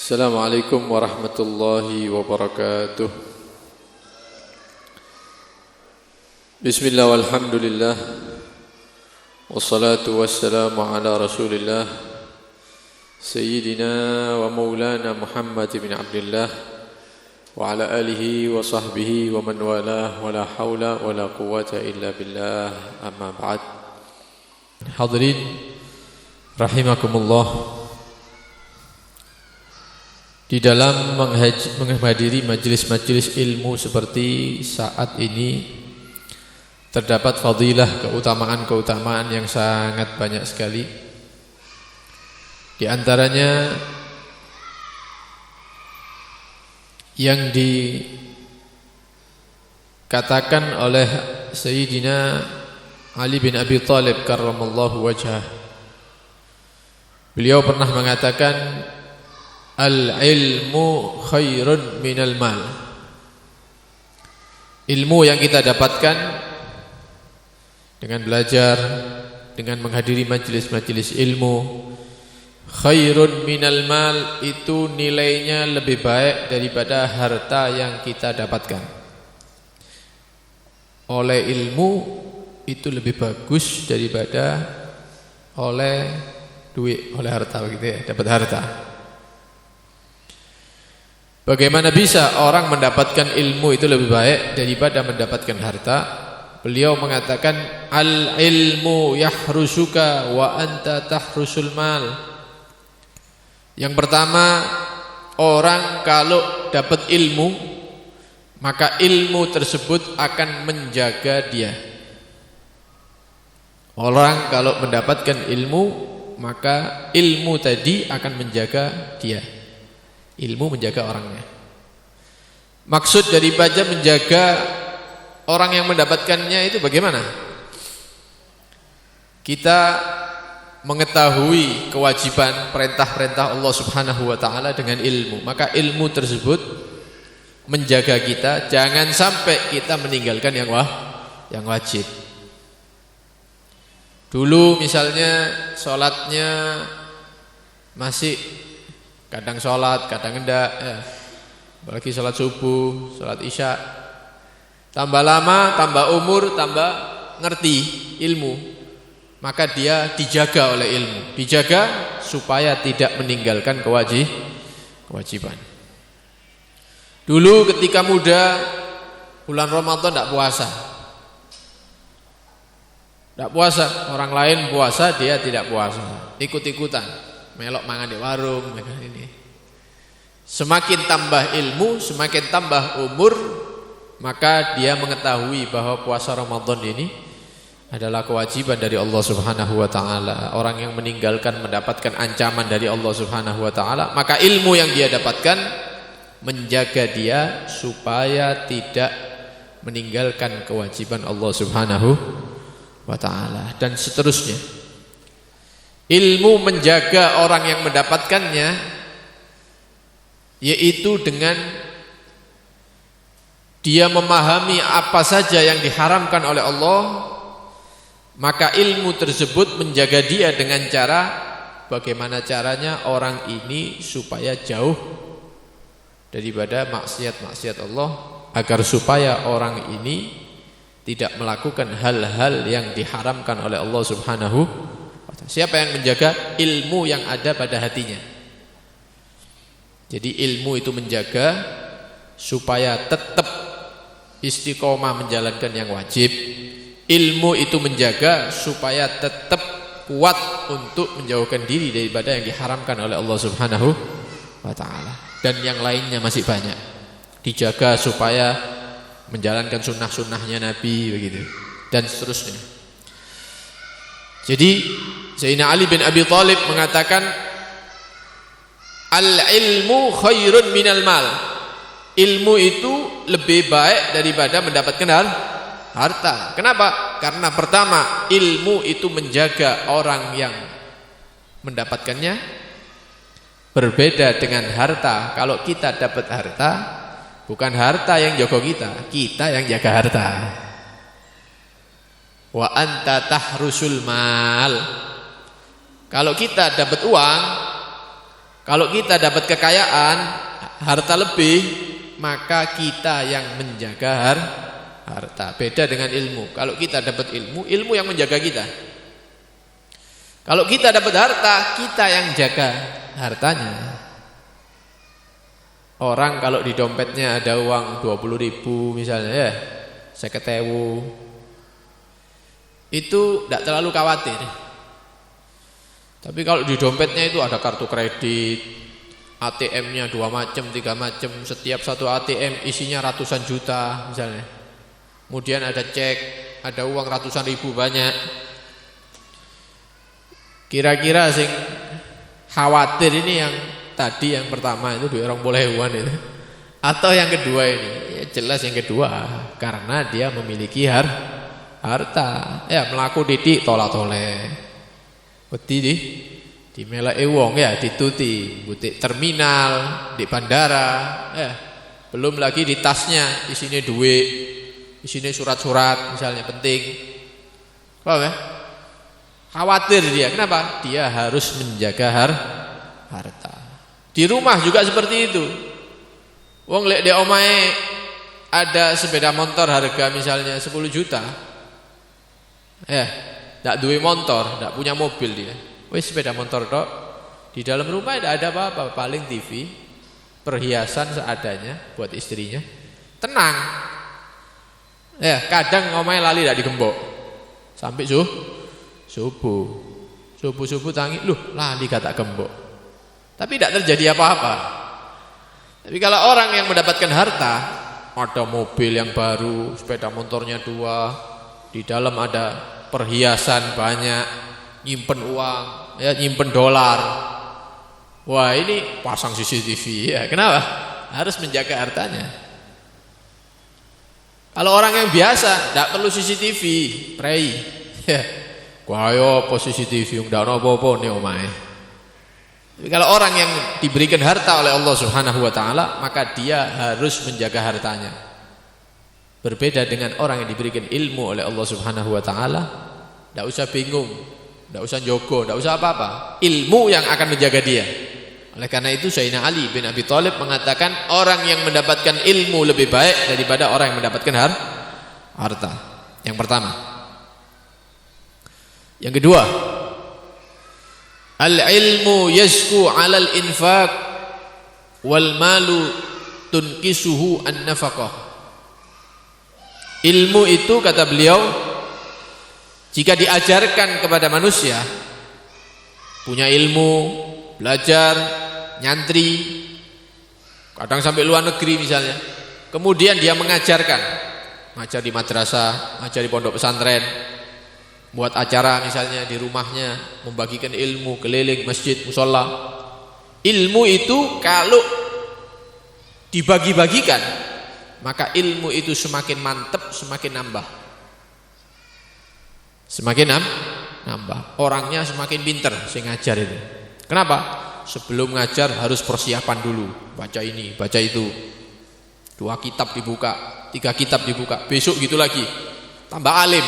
Assalamualaikum warahmatullahi wabarakatuh. Bismillah walhamdulillah, wassalatu wassalamu ala rasulillah, Sayyidina wa maulana Muhammad bin Abdullah, wa ala alihi wa sahbihi wa man walah, wa la hawla wa la quwwata illa billah, amma ba'd. Hadirin rahimakumullah, di dalam menghadiri majelis-majelis ilmu seperti saat ini terdapat fadilah, keutamaan-keutamaan yang sangat banyak sekali. Di antaranya yang dikatakan oleh Sayyidina Ali bin Abi Thalib karramallahu wajhah. Beliau pernah mengatakan, al-ilmu khairun minal mal. Ilmu yang kita dapatkan dengan belajar, dengan menghadiri majelis-majelis ilmu, khairun minal mal, itu nilainya lebih baik daripada harta yang kita dapatkan. Oleh ilmu itu lebih bagus daripada oleh duit, oleh harta begitu ya, dapat harta. Bagaimana bisa orang mendapatkan ilmu itu lebih baik daripada mendapatkan harta? Beliau mengatakan, al-ilmu yahrusuka wa anta tahrusul mal. Yang pertama, orang kalau dapat ilmu, maka ilmu tersebut akan menjaga dia. Orang kalau mendapatkan ilmu, maka ilmu tadi akan menjaga dia. Ilmu menjaga orangnya. Maksud daripada menjaga orang yang mendapatkannya itu bagaimana? Kita mengetahui kewajiban perintah-perintah Allah Subhanahu wa taala dengan ilmu, maka ilmu tersebut menjaga kita jangan sampai kita meninggalkan yang wajib. Dulu misalnya sholatnya masih kadang sholat, kadang enggak ya. Apalagi sholat subuh, sholat isya. Tambah lama, tambah umur, tambah ngerti ilmu, maka dia dijaga oleh ilmu. Dijaga supaya tidak meninggalkan kewajiban. Dulu ketika muda, bulan Ramadan tidak puasa. Tidak puasa, orang lain puasa, dia tidak puasa. Ikut-ikutan, melok mangan di warung ini. Semakin tambah ilmu, semakin tambah umur, maka dia mengetahui bahwa puasa Ramadan ini adalah kewajiban dari Allah Subhanahu wa taala. Orang yang meninggalkan mendapatkan ancaman dari Allah Subhanahu wa taala, maka ilmu yang dia dapatkan menjaga dia supaya tidak meninggalkan kewajiban Allah Subhanahu wa taala, dan seterusnya. Ilmu menjaga orang yang mendapatkannya, yaitu dengan dia memahami apa saja yang diharamkan oleh Allah, maka ilmu tersebut menjaga dia dengan cara bagaimana caranya orang ini supaya jauh daripada maksiat-maksiat Allah, agar supaya orang ini tidak melakukan hal-hal yang diharamkan oleh Allah Subhanahu wa taala. Siapa yang menjaga? Ilmu yang ada pada hatinya. Jadi ilmu itu menjaga supaya tetap istiqomah menjalankan yang wajib. Ilmu itu menjaga supaya tetap kuat untuk menjauhkan diri daripada yang diharamkan oleh Allah Subhanahu wa taala. Dan yang lainnya masih banyak. Dijaga supaya menjalankan sunnah-sunnahnya Nabi begitu, dan seterusnya. Jadi Sayyidina Ali bin Abi Thalib mengatakan, al-ilmu khairun minal mal. Ilmu itu lebih baik daripada mendapatkan harta. Kenapa? Karena pertama, ilmu itu menjaga orang yang mendapatkannya. Berbeda dengan harta. Kalau kita dapat harta, bukan harta yang jaga kita yang jaga harta. Wa anta tahrusul mal. Kalau kita dapat uang, Kalau kita dapat kekayaan, harta lebih, maka kita yang menjaga harta. Beda dengan ilmu. Kalau kita dapat ilmu, ilmu yang menjaga kita. Kalau kita dapat harta, kita yang jaga hartanya. Orang kalau di dompetnya ada uang 20.000 misalnya ya, 50.000, itu tidak terlalu khawatir. Tapi kalau di dompetnya itu ada kartu kredit, ATM-nya 2 macam, 3 macam, setiap satu ATM isinya ratusan juta misalnya. Kemudian ada cek, ada uang ratusan ribu banyak. Kira-kira sing khawatir ini yang tadi yang pertama itu 2.000.000 itu, atau yang kedua ini? Ya jelas yang kedua, karena dia memiliki harta. Ya melaku didik tolak-toleh. Wedi di meleke wong ya, dituti, butik terminal, di bandara, ya. Belum lagi di tasnya isinya duit, isinya surat-surat misalnya penting. Paham ya? Khawatir dia. Kenapa? Dia harus menjaga harta. Di rumah juga seperti itu. Wong lek de omahe ada sepeda motor harga misalnya 10 juta. Ya, ndak duwe motor, ndak punya mobil dia. Wis sepeda motor tok. Di dalam rumah tidak ada apa-apa, paling TV, perhiasan seadanya buat istrinya. Tenang. Ya, kadang omahe lali ndak digembok. Sampai subuh tangi, lali kata gembok. Tapi tidak terjadi apa-apa. Tapi kalau orang yang mendapatkan harta, ada mobil yang baru, sepeda motornya 2, di dalam ada perhiasan banyak, nyimpen uang, ya nyimpen dolar. Wah, ini pasang CCTV ya. Kenapa? Harus menjaga hartanya. Kalau orang yang biasa, tidak perlu CCTV, prei. Ya. Kaya posisi TV ndak ono apa-apa ning omahe. Tapi kalau orang yang diberikan harta oleh Allah Subhanahu wa taala, maka dia harus menjaga hartanya. Berbeda dengan orang yang diberikan ilmu oleh Allah Subhanahu wa taala, ndak usah bingung, ndak usah jogo, ndak usah apa-apa. Ilmu yang akan menjaga dia. Oleh karena itu Sayyidina Ali bin Abi Thalib mengatakan orang yang mendapatkan ilmu lebih baik daripada orang yang mendapatkan harta. Yang pertama. Yang kedua, al-ilmu yasku 'alal infaq wal malu tunkisuhu an-nafaqah. Ilmu itu kata beliau, jika diajarkan kepada manusia, punya ilmu, belajar, nyantri, kadang sampai luar negeri misalnya, kemudian dia mengajarkan, ngajar di madrasah, ngajar di pondok pesantren, buat acara misalnya di rumahnya, membagikan ilmu keliling masjid, musola. Ilmu itu kalau dibagi-bagikan, maka ilmu itu semakin mantap, semakin nambah. Semakin nambah. Orangnya semakin pinter si ngajar itu. Kenapa? Sebelum ngajar harus persiapan dulu. Baca ini, baca itu. 2 kitab dibuka, 3 kitab dibuka. Besok gitu lagi. Tambah alim.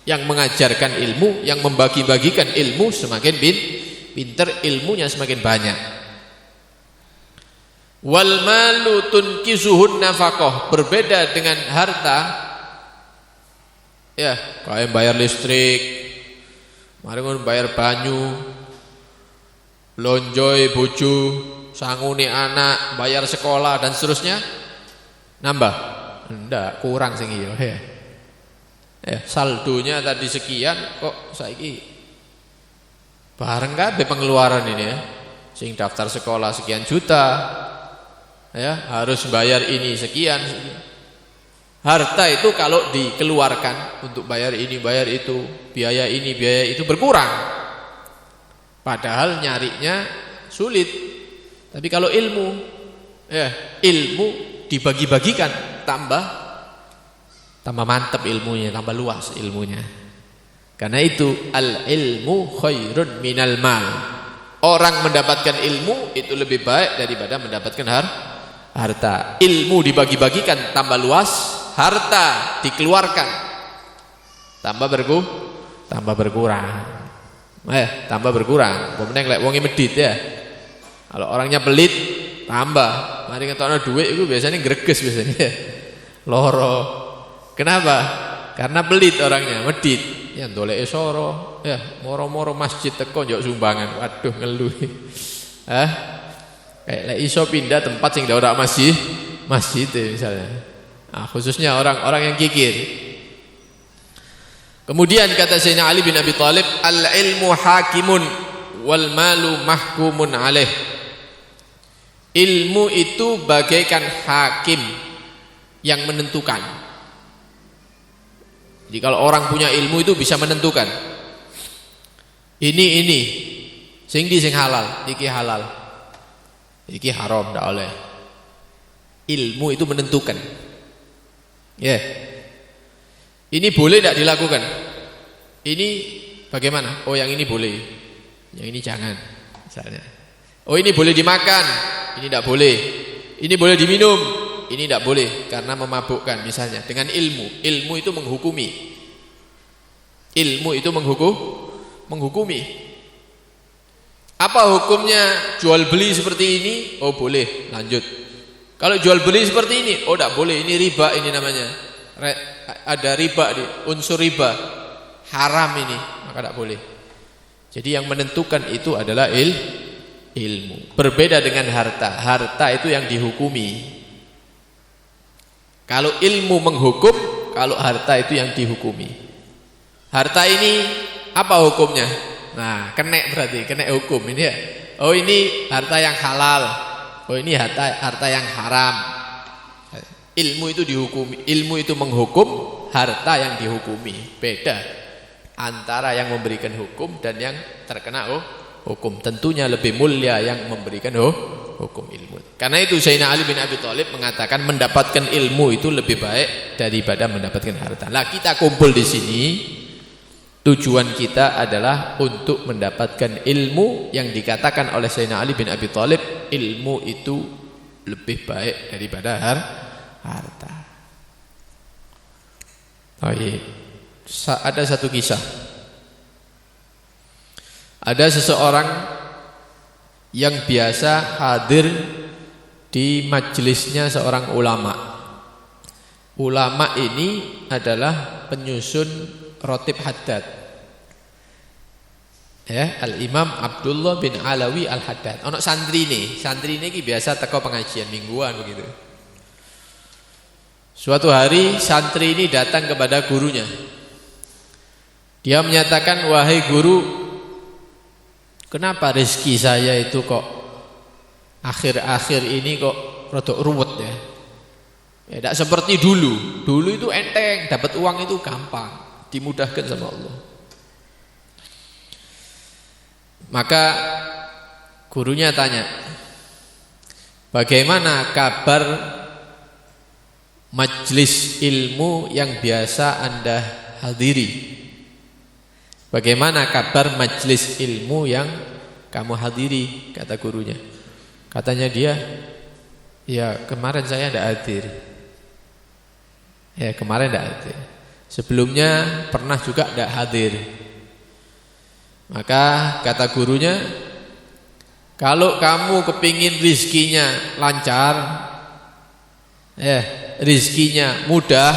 Yang mengajarkan ilmu, yang membagi-bagikan ilmu semakin pinter, ilmunya semakin banyak. Wal malu tunkisuhun nafaqah. Berbeda dengan harta, ya kayak bayar listrik, mari bayar banyu, lonjoy bojo, sangune anak, bayar sekolah dan seterusnya, nambah? Enggak, kurang sing iya. Saldonya tadi sekian, kok saiki bareng kabeh pengeluaran ini ya. Sing daftar sekolah sekian juta, ya harus bayar ini sekian. Harta itu kalau dikeluarkan untuk bayar ini, bayar itu, biaya ini, biaya itu berkurang. Padahal nyarinya sulit. Tapi kalau ilmu, ya ilmu dibagi-bagikan, tambah mantap ilmunya, tambah luas ilmunya. Karena itu al-ilmu khairun minal mal. Orang mendapatkan ilmu itu lebih baik daripada mendapatkan harta. Ilmu dibagi-bagikan tambah luas, harta dikeluarkan tambah berkurang. Tambah berkurang. Pemenang lek wonge medit ya. Kalau orangnya pelit, tambah. Mari ngetokno duit itu biasanya greges biasanya. Loro. Kenapa? Karena pelit orangnya, medit. Ya ndoleke soro, ya moro-moro masjid teko njok sumbangan. Waduh ngeluh. Kayak lek iso pindah tempat sing ndak ora masjid misalnya. Nah, khususnya orang-orang yang kikir. Kemudian kata Sayyidina Ali bin Abi Thalib, al-ilmu hakimun wal malu mahkumun alaih. Ilmu itu bagaikan hakim yang menentukan. Jadi kalau orang punya ilmu itu bisa menentukan. Ini sing halal, iki halal. Iki haram ndak oleh. Ilmu itu menentukan. Ya. Ini boleh tidak dilakukan? Ini bagaimana? Oh yang ini boleh, yang ini jangan misalnya. Oh ini boleh dimakan, ini tidak boleh. Ini boleh diminum, ini tidak boleh karena memabukkan misalnya. Dengan ilmu itu menghukumi. Ilmu itu menghukumi. Apa hukumnya jual beli seperti ini? Oh boleh, lanjut. Kalau jual beli seperti ini, oh tidak boleh, ini riba ini namanya. Ada riba, unsur riba, haram ini, maka tidak boleh. Jadi yang menentukan itu adalah ilmu. Berbeda dengan harta itu yang dihukumi. Kalau ilmu menghukum, kalau harta itu yang dihukumi. Harta ini apa hukumnya? Nah, berarti kena hukum ini ya. Oh ini harta yang halal, oh ini harta yang haram. Ilmu itu dihukumi, ilmu itu menghukum, harta yang dihukumi. Beda antara yang memberikan hukum dan yang terkena hukum. Tentunya lebih mulia yang memberikan hukum ilmu. Karena itu Sayyidina Ali bin Abi Thalib mengatakan mendapatkan ilmu itu lebih baik daripada mendapatkan harta. Lah kita kumpul di sini, tujuan kita adalah untuk mendapatkan ilmu yang dikatakan oleh Sayyidina Ali bin Abi Thalib, ilmu itu lebih baik daripada harta. Ada satu kisah. Ada seseorang yang biasa hadir di majelisnya seorang ulama. Ulama ini adalah penyusun Rotib Haddad. Ya, Al-Imam Abdullah bin Alawi Al-Haddad. Ono santri ini biasa teko pengajian mingguan begitu. Suatu hari santri ini datang kepada gurunya. Dia menyatakan, wahai guru, kenapa rezeki saya itu kok akhir-akhir ini kok rodok ruwet ya? Ya tidak seperti dulu. Dulu itu enteng, dapat uang itu gampang, dimudahkan sama Allah. Maka gurunya tanya, bagaimana kabar majlis ilmu yang biasa Anda hadiri? Bagaimana kabar majlis ilmu yang kamu hadiri? Kata gurunya. Katanya dia, ya kemarin saya tidak hadir. Ya kemarin tidak hadir. Sebelumnya pernah juga tidak hadir. Maka kata gurunya, kalau kamu kepingin rizkinya lancar, rizkinya mudah,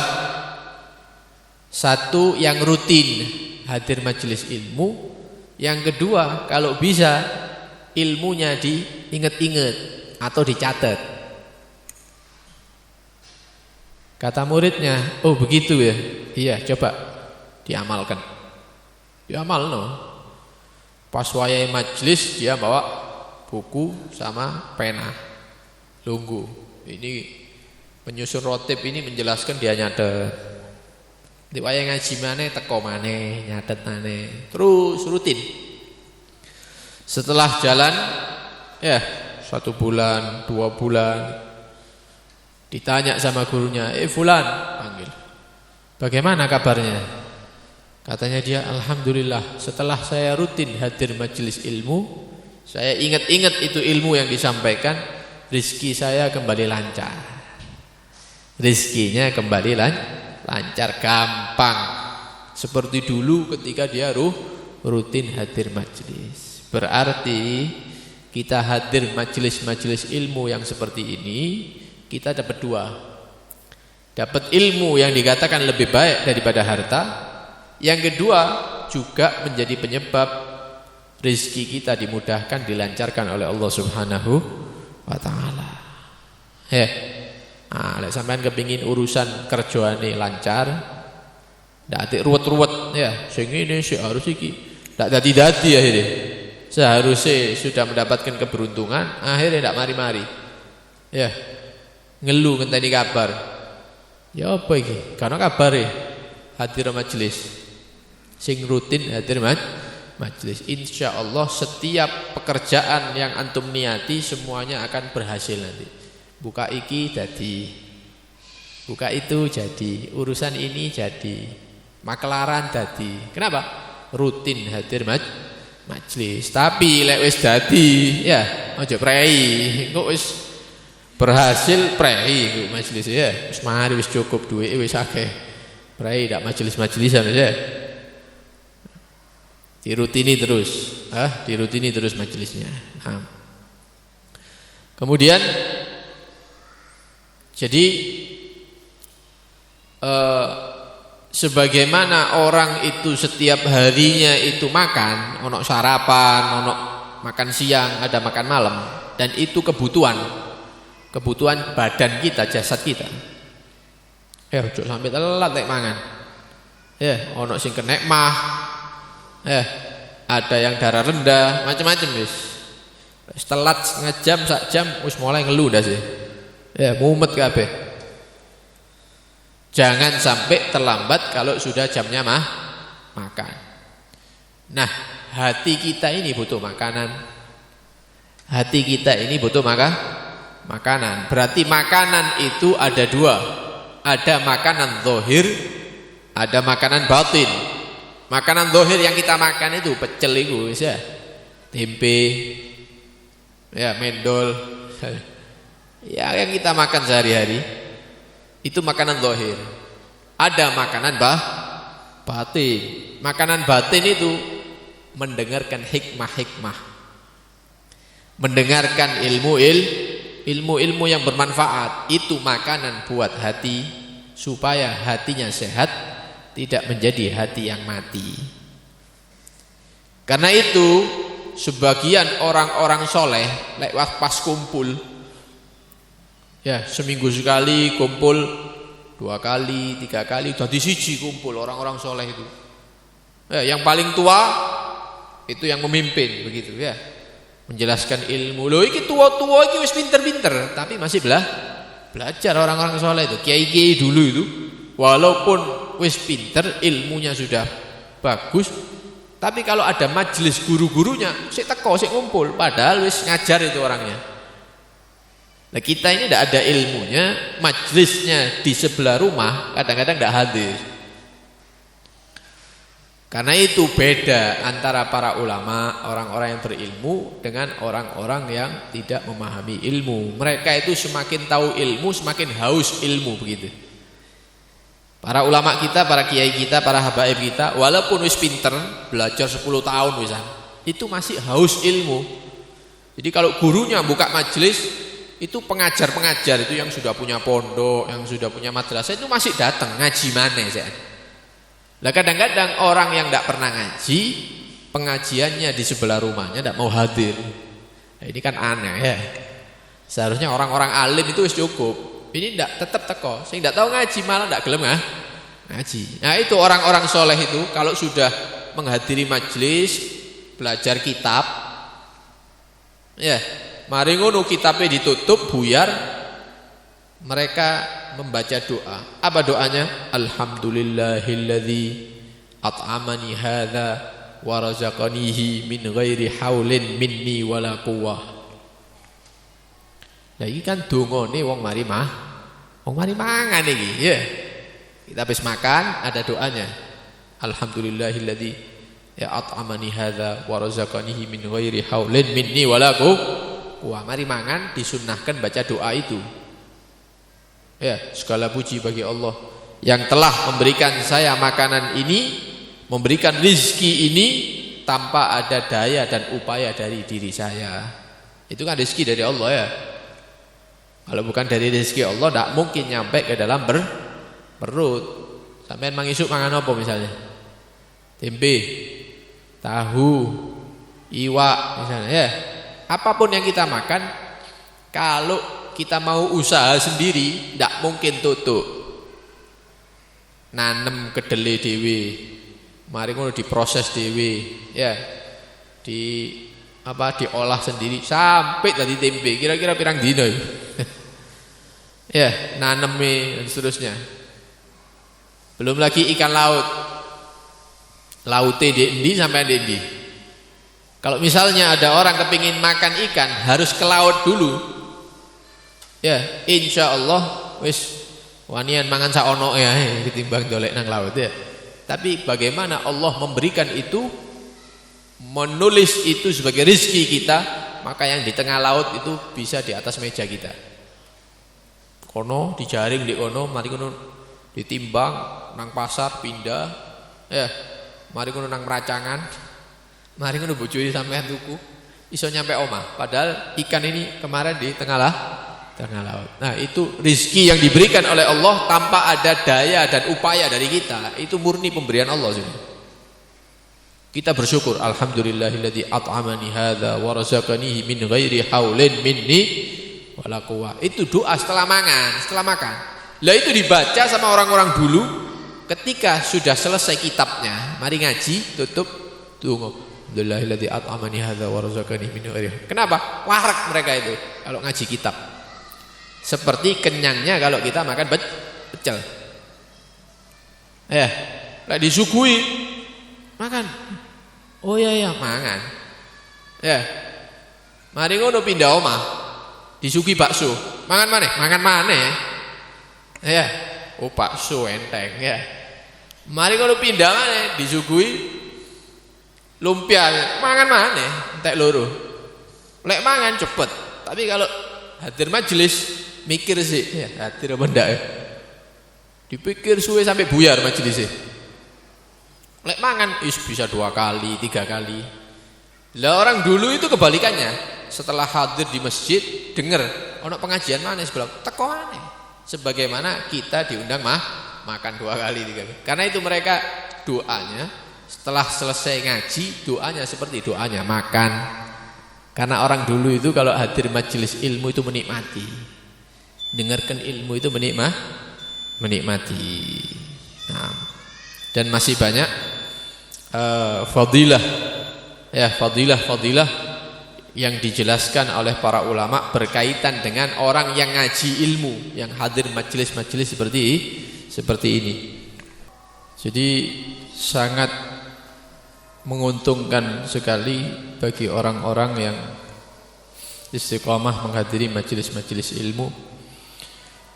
satu yang rutin hadir majelis ilmu, yang kedua kalau bisa ilmunya diingat-ingat atau dicatat. Kata muridnya, oh begitu ya, iya coba diamalkan. Diamalno. Pas wayai majelis dia bawa buku sama pena, lunggu. Ini penyusun rotib ini menjelaskan dia nyatet. Di wayang ngaji maneh teko maneh, nyatet maneh, terus rutin. Setelah jalan 1 bulan, 2 bulan, ditanya sama gurunya, fulan, panggil. Bagaimana kabarnya? Katanya dia, alhamdulillah, setelah saya rutin hadir majelis ilmu, saya ingat-ingat itu ilmu yang disampaikan, rezeki saya kembali lancar. Rezekinya kembali lancar, gampang, seperti dulu ketika dia rutin hadir majelis. Berarti kita hadir majelis-majelis ilmu yang seperti ini, kita dapat dua. Dapat ilmu yang dikatakan lebih baik daripada harta. Yang kedua, juga menjadi penyebab rezeki kita dimudahkan, dilancarkan oleh Allah Subhanahu wa taala. Lek sampean kepingin urusan kerjaane lancar, ndak atik ruwet-ruwet ya, sing ngene sik harus iki. Ndak dadi-dadi akhirnya. Seharusnya sudah mendapatkan keberuntungan, akhirnya ndak mari-mari. Ya. Ngeluh ngenteni kabar. Ya apa iki? Karena kabare hadir majelis. Sing rutin hadir majelis. Insyaallah setiap pekerjaan yang antum niati semuanya akan berhasil nanti. Buka iki jadi, buka itu jadi, urusan ini jadi, makelaran jadi. Kenapa? Rutin hadir majelis. Tapi lek wis dadi, ya aja prei. Engko wis berhasil prei majelis ya. Wis mari wis cukup duwike wis akeh. Prei ndak majelis-majelisan ya. Dirutini terus, dirutini terus majelisnya. Kemudian jadi sebagaimana orang itu setiap harinya itu makan, ono sarapan, ono makan siang, ada makan malam, dan itu kebutuhan badan kita, jasad kita. Ojo sampai telat nek mangan. Ono sing kenek mah. Ada yang darah rendah, macam-macam wis. Telat setengah jam, sak jam wis mulai ngeluh dah sih. Mumet kabeh. Jangan sampai terlambat kalau sudah jamnya makan. Nah, hati kita ini butuh makanan. Hati kita ini butuh makanan. Berarti makanan itu ada dua. Ada makanan zahir, ada makanan batin. Makanan zahir yang kita makan itu pecel itu ya. Tempe, ya mendol. Ya yang kita makan sehari-hari itu makanan zahir. Ada makanan batin. Makanan batin itu mendengarkan hikmah-hikmah, mendengarkan ilmu-ilmu yang bermanfaat. Itu makanan buat hati supaya hatinya sehat, tidak menjadi hati yang mati. Karena itu sebagian orang-orang soleh lewat pas kumpul, ya seminggu sekali kumpul, 2 kali, 3 kali, jadi siji kumpul orang-orang soleh itu. Yang paling tua itu yang memimpin begitu ya, menjelaskan ilmu. Loh iki tua-tua iki wis pinter-pinter, tapi masih belajar orang-orang soleh itu. Kiai-kiai dulu itu walaupun wis pinter, ilmunya sudah bagus, tapi kalau ada majelis guru-gurunya sik teko, sik ngumpul, padahal wis ngajar itu orangnya. Nah kita ini tidak ada ilmunya, majelisnya di sebelah rumah, kadang-kadang tidak hadir. Karena itu beda antara para ulama, orang-orang yang berilmu dengan orang-orang yang tidak memahami ilmu. Mereka itu semakin tahu ilmu, semakin haus ilmu begitu. Para ulama kita, para kiai kita, para habaib kita, walaupun wis pinter, belajar 10 tahun wisan, itu masih haus ilmu. Jadi kalau gurunya buka majelis, itu pengajar-pengajar itu yang sudah punya pondok, yang sudah punya madrasah itu masih datang ngaji mana saya. Lah kadang-kadang orang yang tidak pernah ngaji, pengajiannya di sebelah rumahnya tidak mau hadir. Nah, ini kan aneh ya. Seharusnya orang-orang alim itu wis cukup. Ini tidak tetap teko, saya tidak tahu ngaji malah tidak gelem ngaji. Nah itu orang-orang soleh itu kalau sudah menghadiri majelis, belajar kitab, ya mari ngono kitabnya ditutup buyar, mereka membaca doa. Apa doanya? Alhamdulillahilladzi at'amani hadza wa razaqanihi min ghairi haulin minni wala quwwah. Nah ini kan dongane wong mari mangan iki ya. Kita habis makan ada doanya. Alhamdulillahilladzi ya at'amani hadza wa razaqanihi min ghairi haulin minni wala quwwah. Mari mangan disunnahkan baca doa itu. Ya, segala puji bagi Allah yang telah memberikan saya makanan ini, memberikan rizki ini tanpa ada daya dan upaya dari diri saya. Itu kan rezeki dari Allah ya. Kalau bukan dari rezeki Allah tidak mungkin nyampe ke dalam perut. Sampai mangisuk mangan apa misalnya? Tempe, tahu, iwak misalnya ya. Apapun yang kita makan, kalau kita mau usaha sendiri tidak mungkin tutup. Nanem kedele dhewe, mari ngono diproses dhewe ya. Diolah sendiri sampai tadi tempe. Kira-kira pirang dino ya? Ya, naneme dan seterusnya. Belum lagi ikan laut. Laute di endi sampai di endi. Kalau misalnya ada orang kepingin makan ikan harus ke laut dulu. Ya, insya Allah wis wanian mangan saono ya ketimbang dolek nang laut ya. Tapi bagaimana Allah memberikan itu, menulis itu sebagai rezeki kita, maka yang di tengah laut itu bisa di atas meja kita. Kono dijaring di kono, mari kono ditimbang nang pasar pindah, ya, mari kono nang meracangan, mari kono bojone sampean tuku, iso nyampe omah. Padahal ikan ini kemarin di tengah laut. Nah itu rezeki yang diberikan oleh Allah tanpa ada daya dan upaya dari kita. Itu murni pemberian Allah sudah. Kita bersyukur, alhamdulillahilladzi at'amani hadza wa razaqanihi min ghairi haulin minni wala quwwah. Itu doa setelah makan. Lah itu dibaca sama orang-orang dulu ketika sudah selesai kitabnya. Mari ngaji, tutup donga. Alhamdulillahilladzi at'amani hadza wa razaqanihi min ghairi. Kenapa? Warak mereka itu kalau ngaji kitab. Seperti kenyangnya kalau kita makan pecel. Ya, lah disuguhi makan. Oh iya mangan. Ya. Mari ngono pindah omah. Disuguhi bakso. Mangan maneh. Ya. Oh bakso enteng ya. Mari ngono pindah maneh disuguhi lumpia. Mangan maneh entek loro. Lek mangan cepet. Tapi kalau hadir majelis mikir sih, ya hadir apa ndak ya? Dipikir suwe sampai buyar majelisnya. Lek mangan bisa 2 kali, 3 kali. Lah orang dulu itu kebalikannya. Setelah hadir di masjid, dengar ono pengajian mana sebelah teko aneh. Sebagaimana kita diundang makan 2 kali, 3 kali. Karena itu mereka doanya setelah selesai ngaji, doanya seperti doanya makan. Karena orang dulu itu kalau hadir majelis ilmu itu menikmati. Dengarkan ilmu itu menikmati. Nah, dan masih banyak fadilah yang dijelaskan oleh para ulama berkaitan dengan orang yang ngaji ilmu, yang hadir majelis-majelis seperti ini. Jadi sangat menguntungkan sekali bagi orang-orang yang istiqamah menghadiri majelis-majelis ilmu.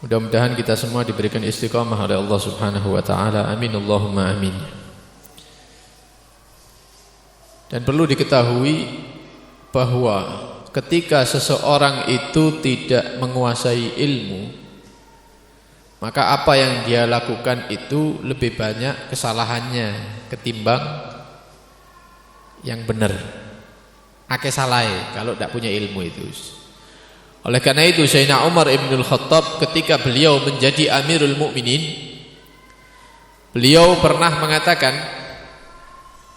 Mudah-mudahan kita semua diberikan istiqamah oleh Allah Subhanahu wa taala. Amin Allahumma amin. Dan perlu diketahui bahwa ketika seseorang itu tidak menguasai ilmu, maka apa yang dia lakukan itu lebih banyak kesalahannya ketimbang yang benar. Akeh salahnya kalau tidak punya ilmu itu. Oleh karena itu Sayyidina Umar ibn al-Khattab ketika beliau menjadi Amirul Mukminin, beliau pernah mengatakan,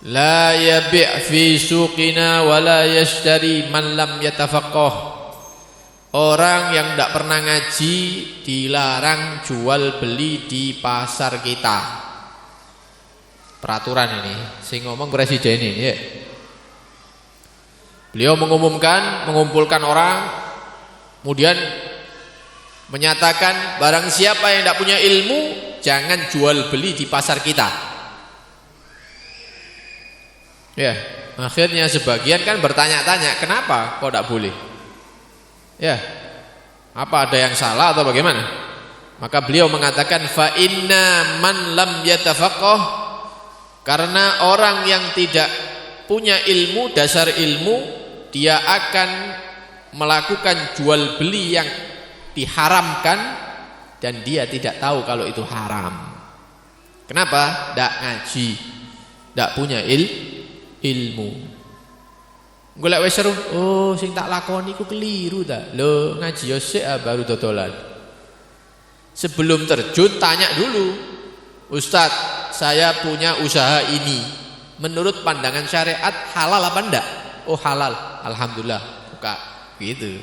la yabi' fi suqina wa la yashtari man lam yatafaqqah. Orang yang tidak pernah ngaji dilarang jual beli di pasar kita. Peraturan ini sing ngomong presiden ini ya. Beliau mengumpulkan orang, kemudian menyatakan barang siapa yang tidak punya ilmu jangan jual beli di pasar kita. Ya, akhirnya sebagian kan bertanya-tanya, kenapa kok tidak boleh? Ya, apa ada yang salah atau bagaimana? Maka beliau mengatakan fa inna man lam yatafaqqah, karena orang yang tidak punya ilmu, dasar ilmu, dia akan melakukan jual beli yang diharamkan dan dia tidak tahu kalau itu haram. Kenapa? Tidak ngaji, tidak punya ilmu. Golek wis seru, oh sing tak lakoni iku keliru ta. Lho, ngaji yo sik baru dodolan. Sebelum terjun tanya dulu. Ustadz, saya punya usaha ini. Menurut pandangan syariat halal apa enggak? Oh halal. Alhamdulillah. Buka gitu.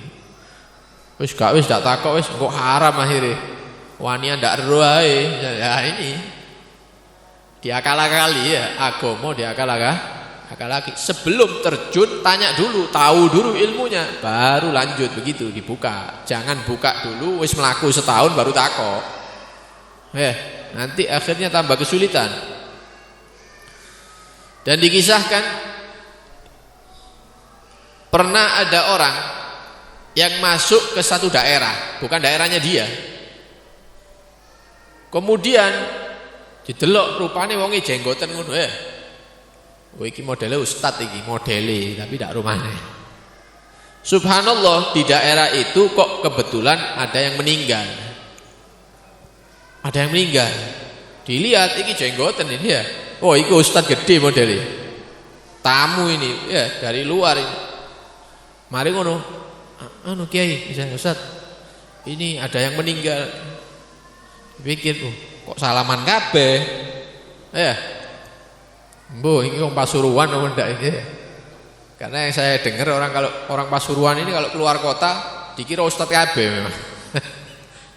Wis gak wis dak takok wis kok haram akhirnya. Wani ndak ero ae. Ya ini. Diakal-akali ya, agama diakal-akali. Sebelum terjun tanya dulu, tahu dulu ilmunya, baru lanjut begitu dibuka. Jangan buka dulu wis mlaku setahun baru takok. Nanti akhirnya tambah kesulitan. Dan dikisahkan pernah ada orang yang masuk ke satu daerah, bukan daerahnya dia. Kemudian didelok rupane wonge jenggoten ngono ya. Oh iki modele ustad iki, modele tapi ndak rumahnya. Subhanallah, di daerah itu kok kebetulan ada yang meninggal. Ada yang meninggal. Dilihat iki jenggoten ini ya. Oh iki ustad gede modele. Tamu ini ya dari luar ini. Mari ngono. Anu Kiai, misalnya ustad. Ini ada yang meninggal. Pikir, kok salaman kabeh. Ya. Mbok ini wong Pasuruan apa ndak ini? Karena yang saya dengar kalau orang Pasuruan ini kalau keluar kota dikira ustaz kabeh memang.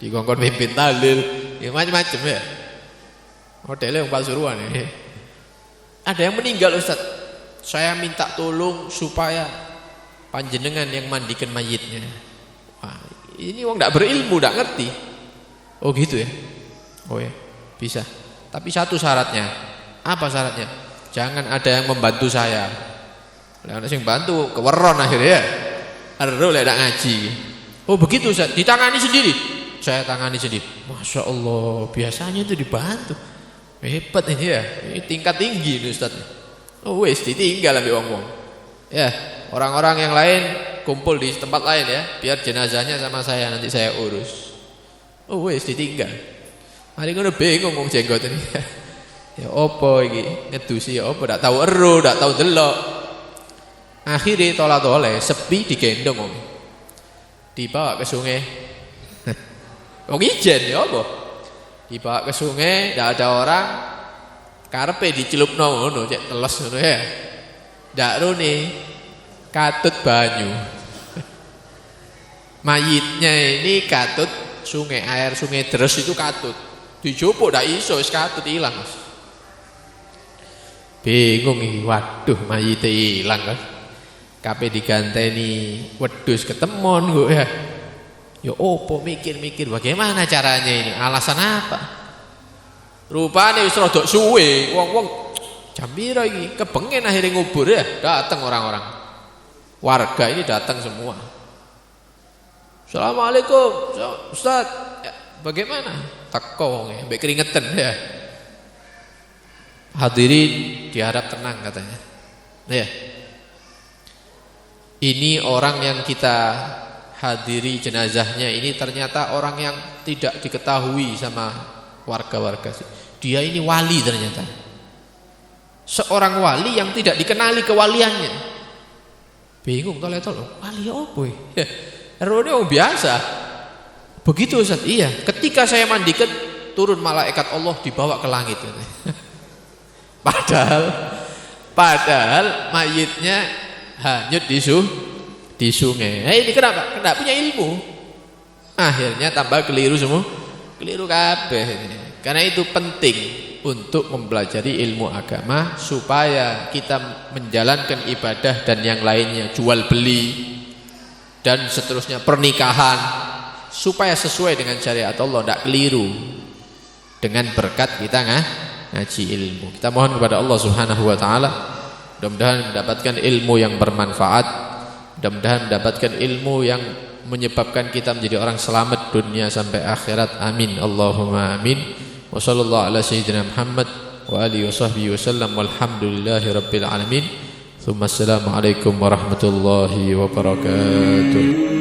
Dikongkon pimpin tahlil, ya macam-macam ya. Modele wong Pasuruan ini. Ada yang meninggal ustaz. Saya minta tolong supaya panjenengan yang mandikan mayitnya. Wah, ini wong ndak berilmu, ndak ngerti. Oh gitu ya. Oh ya, bisa. Tapi satu syaratnya. Apa syaratnya? Jangan ada yang membantu saya. Lah sing bantu keweron akhirnya ya. Ero lek ndak ngaji. Oh begitu Ustaz, ditangani sendiri. Saya tangani sendiri. Masya Allah, biasanya itu dibantu. Hebat ini ya. Ini tingkat tinggi nih Ustaz. Oh wis ditinggal ambil wong-wong. Ya, orang-orang yang lain kumpul di tempat lain ya, biar jenazahnya sama saya nanti saya urus. Oh wis ditinggal. Mari ngono bingung wong jenggot ini. Ya opo iki ngedusi ya opo ndak tahu ero, ndak tahu delok. Akhire tola-tole sepi digendong om. Dibawa ke sungai. Wong ijen ya opo? Dibawa ke sungai, ndak ada orang. Karepe dicelupno ngono cek teles ngono ya. Ndak rone katut banyu. Mayitnya ini katut sungai, air sungai deres itu katut. Dijupuk ndak iso wis katut ilang. Bingung iki, waduh mayite ilang kan. Kabeh diganteni wedhus ketemon kok ya. Ya opo mikir-mikir bagaimana caranya ini? Alasan apa? Rupane wis rada suwe, wong-wong jam pira iki kepengen akhirnya ngubur ya. Datang orang-orang. Warga ini datang semua. Assalamualaikum, Ustaz. Ya, bagaimana? Teko wonge, mbek keringetan ya. Hadirin diharap tenang katanya. Ya. Ini orang yang kita hadiri jenazahnya ini ternyata orang yang tidak diketahui sama warga-warga. Dia ini wali ternyata. Seorang wali yang tidak dikenali kewaliannya. Bingung tole-tole, wali apa ya? Rone wong biasa. Begitu Ustaz. Iya, ketika saya mandikan turun malaikat Allah dibawa ke langit. Padahal mayitnya hanyut di sungai. Ini kenapa? Enggak punya ilmu. Akhirnya tambah keliru semua. Keliru kabeh. Karena itu penting untuk mempelajari ilmu agama supaya kita menjalankan ibadah dan yang lainnya, jual beli dan seterusnya, pernikahan, supaya sesuai dengan syariat Allah, tidak keliru. Dengan berkat kita ngaji ilmu. Kita mohon kepada Allah Subhanahu wa taala mudah-mudahan mendapatkan ilmu yang bermanfaat, mudah-mudahan mendapatkan ilmu yang menyebabkan kita menjadi orang selamat dunia sampai akhirat. Amin. Allahumma amin. Wa sallallahu ala sayyidina Muhammad wa alihi washabbihi wasallam walhamdulillahi rabbil alamin. Assalamualaikum warahmatullahi wabarakatuh.